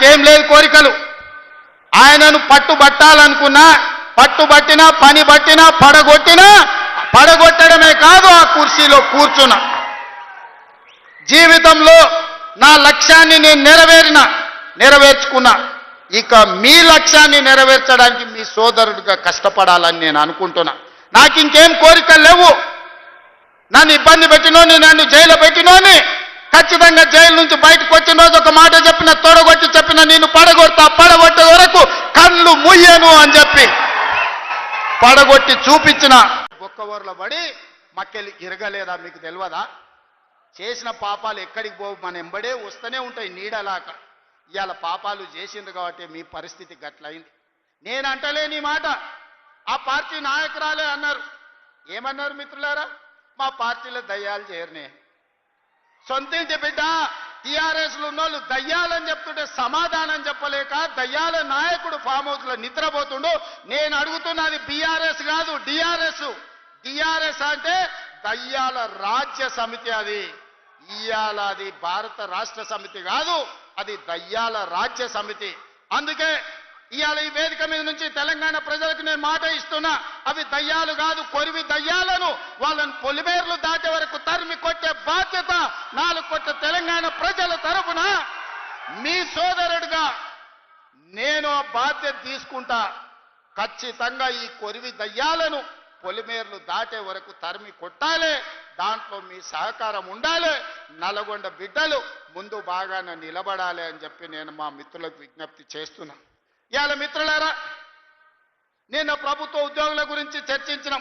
నాకేం లేదు కోరికలు. ఆయనను పట్టుబట్టాలనుకున్నా, పట్టుబట్టినా, పని బట్టినా, పడగొట్టినా, పడగొట్టడమే కాదు ఆ కుర్చీలో కూర్చున్నా. జీవితంలో నా లక్ష్యాన్ని నేను నెరవేర్చుకున్నా. ఇక మీ లక్ష్యాన్ని నెరవేర్చడానికి మీ సోదరుడిగా కష్టపడాలని నేను అనుకుంటున్నా. నాకు ఇంకేం కోరికలు లేవు. నన్ను ఇబ్బంది పెట్టినోని, నన్ను జైలు పెట్టినోని ఖచ్చితంగా జైలు నుంచి బయటకు వచ్చిన రోజు ఒక మాట చెప్పిన, తొడగొట్టి చెప్పిన, నేను పడగొడతా, పడగొట్టే వరకు కళ్ళు ముయ్యను అని చెప్పి పడగొట్టి చూపించిన బొక్కవరలో పడి మక్కెలు ఇరగలేదా మీకు తెలియదా? చేసిన పాపాలు ఎక్కడికి పోవు, మన ఎంబడే వస్తూనే ఉంటాయి నీడలాక. ఇవాళ పాపాలు చేసిండ్రు కాబట్టి మీ పరిస్థితి గట్లయింది. నేను అంటలేని మాట ఆ పార్టీ నాయకురాలే అన్నారు. ఏమన్నారు మిత్రులారా? మా పార్టీలో దయ్యాలు చేరనే. సొంతింటి బిడ్డ టీఆర్ఎస్లు ఉన్నోళ్ళు దయ్యాలని చెప్తుంటే సమాధానం చెప్పలేక దయ్యాల నాయకుడు ఫామ్ హౌస్ లో నిద్రపోతుండు. నేను అడుగుతున్నది బీఆర్ఎస్ కాదు, డిఆర్ఎస్. డిఆర్ఎస్ అంటే దయ్యాల రాజ్య సమితి. అది ఇయాల అది భారత రాష్ట్ర సమితి కాదు, అది దయ్యాల రాజ్య సమితి. అందుకే ఇవాళ ఈ వేదిక మీద నుంచి తెలంగాణ ప్రజలకు నేను మాట ఇస్తున్నా, అవి దయ్యాలు కాదు, కొరివి దయ్యాలను వాళ్ళని పొలిమేర్లు దాటే వరకు తరిమి కొట్టే బాధ్యత 4 కోట్ల తెలంగాణ ప్రజల తరఫున మీ సోదరుడిగా నేను ఆ బాధ్యత తీసుకుంటా. ఖచ్చితంగా ఈ కొరివి దయ్యాలను పొలిమేర్లు దాటే వరకు తరిమి కొట్టాలి. దాంట్లో మీ సహకారం ఉండాలి. నల్గొండ బిడ్డలు ముందు బాగానే నిలబడాలి అని చెప్పి నేను మా మిత్రులకు విజ్ఞప్తి చేస్తున్నా. ఇవాళ మిత్రులారా, నేను ప్రభుత్వ ఉద్యోగుల గురించి చర్చించిన